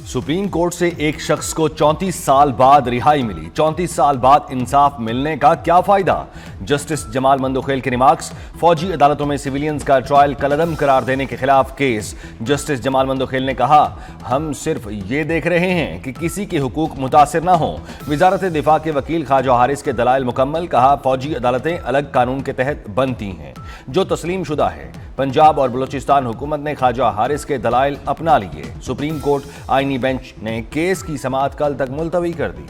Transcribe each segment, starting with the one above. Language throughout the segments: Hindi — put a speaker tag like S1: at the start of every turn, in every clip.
S1: सुप्रीम कोर्ट से एक शख्स को 34 साल बाद रिहाई मिली। 34 साल बाद इंसाफ मिलने का क्या फायदा? जस्टिस जमाल मंदोखेल के रिमार्क्स। फौजी अदालतों में सिविलियंस का ट्रायल कलअदम करार देने के खिलाफ केस। जस्टिस जमाल मंदोखेल ने कहा, हम सिर्फ ये देख रहे हैं कि किसी के हुकूक मुतासिर ना हो। वजारत दिफा के वकील ख्वाजा हारिस के दलाइल मुकम्मल। कहा, फौजी अदालतें अलग कानून के तहत बनती हैं जो तस्लीम शुदा है। पंजाब और बलूचिस्तान हुकूमत ने ख्वाजा हारिस के दलाइल अपना लिए। सुप्रीम कोर्ट आईनी बेंच ने केस की समाअत कल तक मुलतवी कर दी।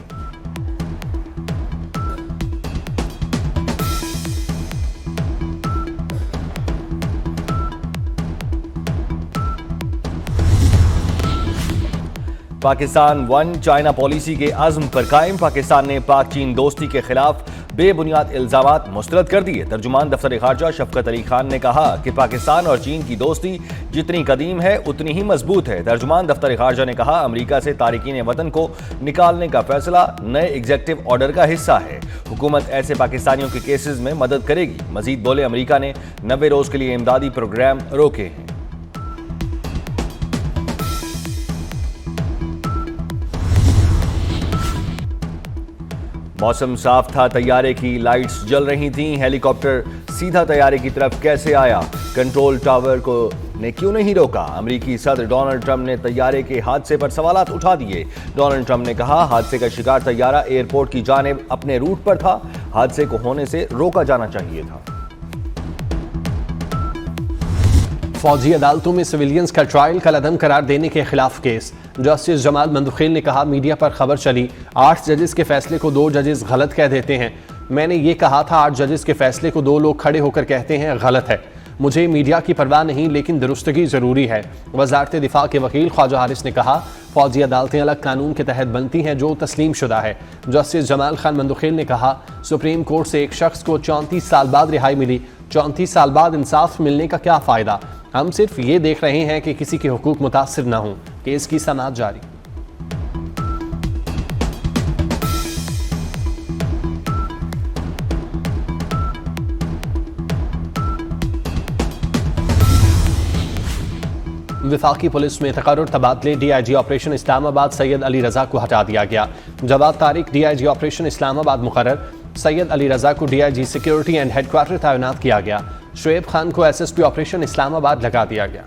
S1: पाकिस्तान वन चाइना पॉलिसी के अज़्म पर कायम। पाकिस्तान ने पाक चीन दोस्ती के खिलाफ बेबुनियाद इल्जामात मुस्तरद कर दिए। तर्जुमान दफ्तर खारजा शफकत अली खान ने कहा कि पाकिस्तान और चीन की दोस्ती जितनी कदीम है उतनी ही मजबूत है। तर्जुमान दफ्तर खारजा ने कहा, अमरीका से तारिकीन वतन को निकालने का फैसला नए एग्जीक्यूटिव ऑर्डर का हिस्सा है। हुकूमत ऐसे पाकिस्तानियों के केसेस में मदद करेगी। मजीद बोले, अमरीका ने 90 रोज के लिए इमदादी प्रोग्राम रोके हैं। मौसम साफ था, तैयारे की लाइट्स जल रही थीं। हेलीकॉप्टर सीधा तैयारे की तरफ कैसे आया? कंट्रोल टावर को ने क्यों नहीं रोका? अमेरिकी सदर डोनाल्ड ट्रंप ने तैयारे के हादसे पर सवालात उठा दिए। डोनाल्ड ट्रंप ने कहा, हादसे का शिकार तैयारा एयरपोर्ट की जानिब अपने रूट पर था। हादसे को होने से रोका जाना चाहिए था।
S2: फौजी अदालतों में सिविलियंस का ट्रायल कलअदम करार देने के खिलाफ केस। जस्टिस जमाल मंदोखेल ने कहा, मीडिया पर खबर चली 8 जजेस के फैसले को 2 जजेस गलत कह देते हैं। मैंने ये कहा था 8 जजेस के फैसले को 2 लोग खड़े होकर कहते हैं गलत है। मुझे मीडिया की परवाह नहीं, लेकिन दुरुस्तगी जरूरी है। वजारत दिफा के वकील ख्वाजा हारिस ने कहा, फौजी अदालतें अलग कानून के तहत बनती हैं जो तस्लीम शुदा है। जस्टिस जमाल खान मंदोखेल ने कहा, सुप्रीम कोर्ट से एक शख्स को 34 साल बाद रिहाई मिली। 34 साल बाद इंसाफ मिलने का क्या फायदा? हम सिर्फ ये देख रहे हैं कि किसी के हुकूक मुतासिर ना हो। केस की समाअत जारी। वफाकी पुलिस में तकर्रुर तबादले। डीआईजी ऑपरेशन इस्लामाबाद सैयद अली रजा को हटा दिया गया। जवाद तारिक डीआईजी ऑपरेशन इस्लामाबाद मुकर्रर। सैयद अली रजा को डीआईजी सिक्योरिटी एंड हेडक्वार्टर तैनात किया गया। शुएब खान को एसएसपी ऑपरेशन इस्लामाबाद लगा दिया गया।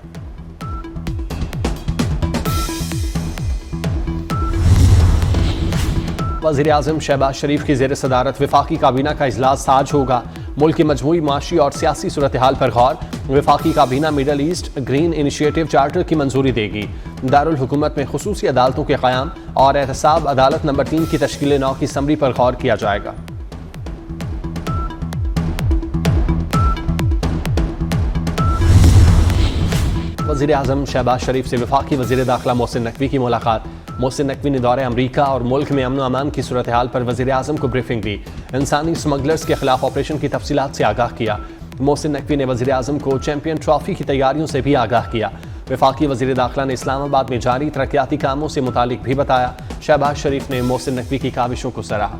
S2: वज़ीर आज़म शहबाज शरीफ की ज़ेर सदारत वफाकी काबीना का इजलास आज होगा। मुल्क की मजमूई माशी और सियासी सूरत हाल पर गौर। वफाकी काबीना middle east green initiative charter की मंजूरी देगी। दारुल हुकूमत में खुसूसी अदालतों के क़याम और एहतसाब अदालत नंबर 3 की तश्कील 9 की समरी पर गौर किया जाएगा। वज़ीर आज़म शहबाज शरीफ से वफाकी वज़ीर दाखिला मोहसिन नकवी की मुलाकात। मोहसिन नकवी ने दौरे अमरीका और मुल्क में अमन अमान की सूरत हाल पर वज़ीर आज़म को ब्रीफिंग दी। इंसानी स्मगलर्स के खिलाफ ऑपरेशन की तफसीलात से आगाह किया। मोहसिन नकवी ने वज़ीर आज़म को चैंपियन ट्रॉफी की तैयारियों से भी आगाह किया। वफाकी वज़ीर दाखिला ने इस्लामाबाद में जारी तरक्याती कामों से मुतालिक भी बताया। शहबाज शरीफ ने मोहसिन नकवी की काविशों को सराहा।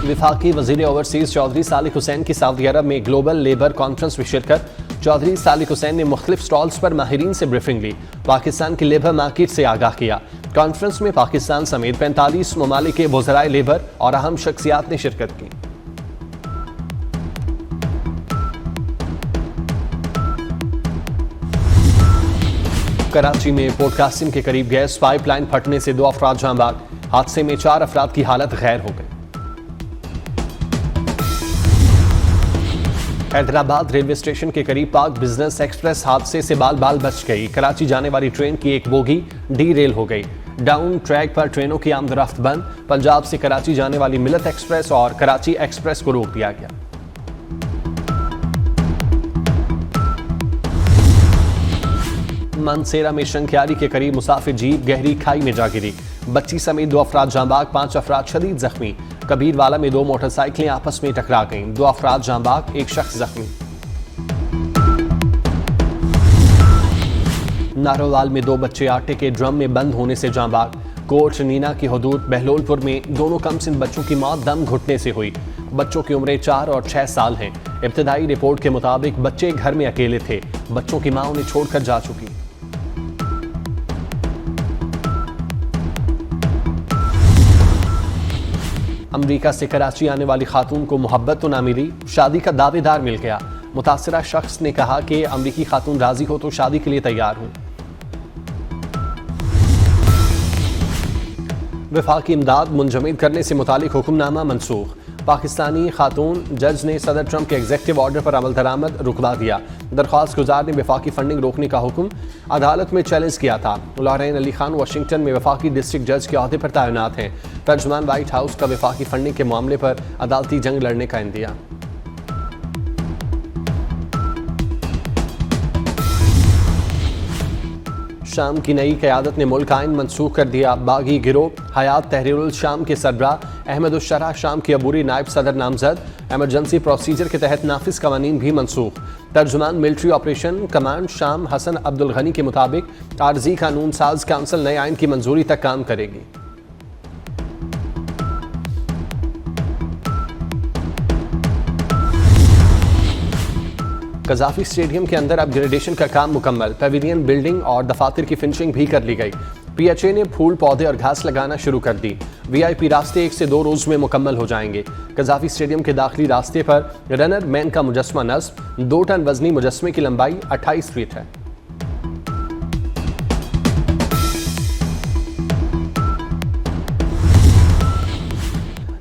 S2: वफाकी वज़ीर ओवरसीज़ चौधरी सालिक हुसैन की सऊदी अरब में ग्लोबल लेबर कॉन्फ्रेंस में शिरकत। चौधरी सालिक हुसैन ने मुख्तलिफ स्टॉल्स पर माहिरीन से ब्रीफिंग ली। पाकिस्तान की लेबर मार्केट से आगाह किया। कॉन्फ्रेंस में पाकिस्तान समेत 45 ममालिक के वज़राए लेबर और अहम शख्सियात ने शिरकत की। कराची में पोर्ट कासिम के करीब गैस पाइपलाइन फटने से 2 अफराद जाँ बाग। हादसे में 4 अफराद की हालत गैर हो गई। हैदराबाद रेलवे स्टेशन के करीब पाक बिजनेस एक्सप्रेस हादसे से बाल बाल बच गई। कराची जाने वाली ट्रेन की एक बोगी डी रेल हो गई। डाउन ट्रैक पर ट्रेनों की आमदरफ्त बंद। पंजाब से कराची जाने वाली मिलत एक्सप्रेस और कराची एक्सप्रेस को रोक दिया गया। मनसेरा में शंखियारी के करीब मुसाफिर जीप गहरी खाई में जा गिरी। बच्ची समेत 2 अफराद जाँ बाग, 5 अफराद शदीद जख्मी। कबीरवाला में 2 मोटरसाइकिलें आपस में टकरा गईं। 2 अफराद जाँ बाग, 1 शख्स जख्मी। नारोवाल में 2 बच्चे आटे के ड्रम में बंद होने से जाँ बाग। कोट नीना की हदूद बहलोलपुर में दोनों कमसिन बच्चों की मौत दम घुटने से हुई। बच्चों की उम्रें 4 और 6 साल हैं। इब्तदाई रिपोर्ट के मुताबिक बच्चे घर में अकेले थे। बच्चों की मां उन्हें छोड़कर जा चुकी। अमेरिका से कराची आने वाली खातून को मोहब्बत तो ना मिली, शादी का दावेदार मिल गया। मुतासिरा शख्स ने कहा कि अमेरिकी खातून राजी हो तो शादी के लिए तैयार हूं। वफाकी इमदाद मुंजमद करने से मुतालिक हुक्मनामा मनसूख। पाकिस्तानी खातून जज ने सदर ट्रंप के एग्जेक्टिव ऑर्डर पर अमल दरामद रुकवा दिया। दरख्वास्त गुजार ने वफाकी फंडिंग रोकने का हुक्म अदालत में चैलेंज किया था। लॉरेन अली खान वाशिंगटन में वफाकी डिस्ट्रिक्ट जज के अहदे पर तैनात हैं। तर्जुमान व्हाइट हाउस का वफाकी फंडिंग के मामले पर अदालती जंग लड़ने का इंदिया। शाम की नई क़यादत ने मुल्क आइन मनसूख कर दिया। बागी गिरोह हयात तहरीरुल शाम के सरबराह अहमद उश-शरा शाम की अबूरी नायब सदर नामजद। एमरजेंसी प्रोसीजर के तहत नाफिज कवानीन भी मनसूख। तर्जुमान मिलिट्री ऑपरेशन कमांड शाम हसन अब्दुल गनी के मुताबिक आर्जी कानून साज काउंसिल नए आइन की मंजूरी तक काम करेगी। कजाफी स्टेडियम के अंदर अपग्रेडेशन का काम मुकम्मल। पेविलियन बिल्डिंग और दफातर की फिनिशिंग भी कर ली गई। पीएचए ने फूल पौधे और घास लगाना शुरू कर दी। वीआईपी रास्ते 1 से 2 रोज में मुकम्मल हो जाएंगे। कजाफी स्टेडियम के दाखिली रास्ते पर रनर मैन का मुजस्मा नस्ब। 2 टन वजनी मुजस्मे की लंबाई 28 फीट है।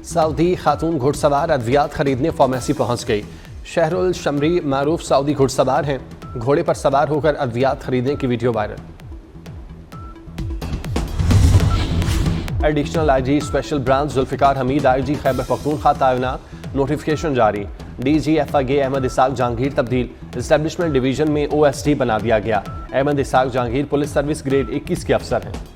S2: सऊदी खातून घुड़सवार अद्वियात खरीदने फार्मेसी पहुंच गई। शहरुल शमरी मारूफ सऊदी घुड़सवार हैं। घोड़े पर सवार होकर अद्वियात खरीदने की video viral. Additional IG special branch Zulfiqar Hameed IG Khyber Pakhtunkhwa तैनात। नोटिफिकेशन जारी। डीजीएफआईए अहमद इसाक जहांगीर तब्दील। एस्टेब्लिशमेंट डिवीजन में ओएसडी बना दिया गया। Ahmed Ishaq Jahangir police service grade 21 के अफसर हैं।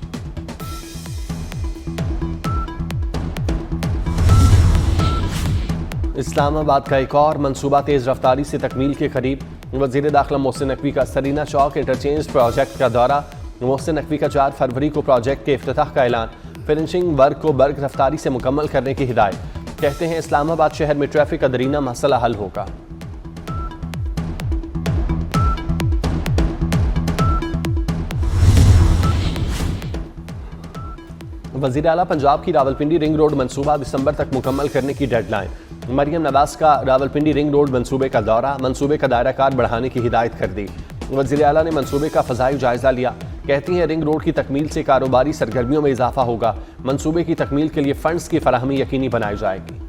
S2: इस्लामाबाद का एक और मंसूबा तेज रफ्तारी से तकमील के करीब। वज़ीर दाखिला मोहसिन नकवी का सरीना चौक इंटरचेंज प्रोजेक्ट का दौरा। मोहसिन नकवी का 4 फरवरी को प्रोजेक्ट के इफ्तिताह का ऐलान। फिनिशिंग वर्क को बर्क रफ्तारी से मुकम्मल करने की हिदायत। कहते हैं इस्लामाबाद शहर में ट्रैफिक अदरीना मसला हल होगा। वज़ीर आला पंजाब की रावलपिंडी रिंग रोड मंसूबा दिसंबर तक मुकम्मल करने की डेडलाइन। मरियम नवाज का रावलपिंडी रिंग रोड मंसूबे का दौरा। मंसूबे का दायरा कार बढ़ाने की हिदायत कर दी। वज़ीर आला ने मंसूबे का फ़ज़ाई जायज़ा लिया। कहती हैं रिंग रोड की तकमील से कारोबारी सरगर्मियों में इजाफा होगा। मंसूबे की तकमील के लिए फ़ंड्स की फराहमी यकीनी बनाई जाएगी।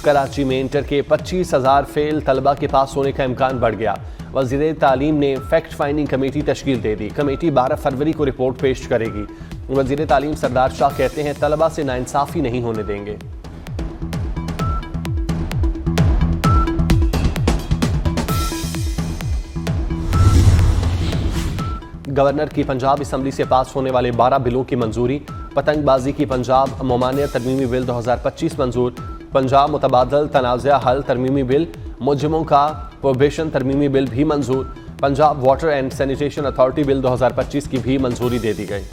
S2: कराची में इंटर के 25,000 फेल तलबा के पास होने का इम्कान बढ़ गया। वज़ीर तालीम ने फैक्ट फाइंडिंग कमेटी तश्कील दे दी। कमेटी 12 फरवरी को रिपोर्ट पेश करेगी। वज़ीर तालीम सरदार शाह कहते हैं तलबा से नाइंसाफ़ी नहीं होने देंगे। गवर्नर की पंजाब असम्बली से पास होने वाले 12 बिलों की मंजूरी। पतंगबाजी की पंजाब ममानियत तरमीमी बिल 2025 मंजूर। पंजाब मुतबादल तनाज़ा हल तरमीमी बिल। मुजरिमों का प्रोबेशन तरमीमी बिल भी मंजूर। Punjab water and sanitation authority bill 2025 की भी मंजूरी दे दी गई।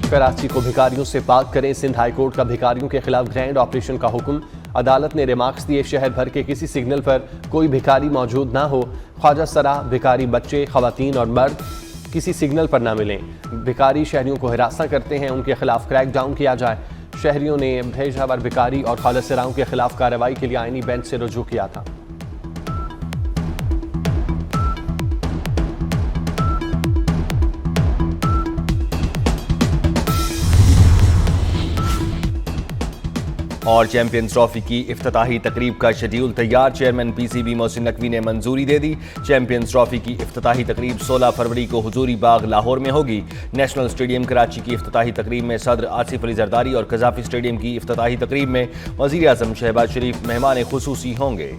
S2: कराची को भिखारियों से पाक करें। सिंध हाईकोर्ट का भिखारियों के खिलाफ ग्रैंड ऑपरेशन का हुक्म। अदालत ने रिमार्क्स दिए शहर भर के किसी सिग्नल पर कोई भिखारी मौजूद ना हो। ख्वाजा सरा भिखारी बच्चे खवातीन और मर्द किसी सिग्नल पर ना मिलें। भिखारी शहरियों को हिरासा करते हैं, उनके खिलाफ क्रैक डाउन किया जाए। शहरियों ने भेजावर भिखारी और ख्वाजा सराओं के खिलाफ कार्रवाई के लिए आईनी बेंच से रुजू किया था।
S1: और चैंपियंस ट्रॉफी की इफ्तिताही तकरीब का शेड्यूल तैयार। चेयरमैन पीसीबी मोहसिन नकवी ने मंजूरी दे दी। चैंपियंस ट्रॉफी की इफ्तिताही तकरीब 16 फरवरी को हुजूरी बाग लाहौर में होगी। नेशनल स्टेडियम कराची की इफ्तिताही तकरीब में सदर आसिफ अली जरदारी और कजाफी स्टेडियम की इफ्तिताही तकरीब में वज़ीर आज़म शहबाज शरीफ मेहमान खुसूसी होंगे।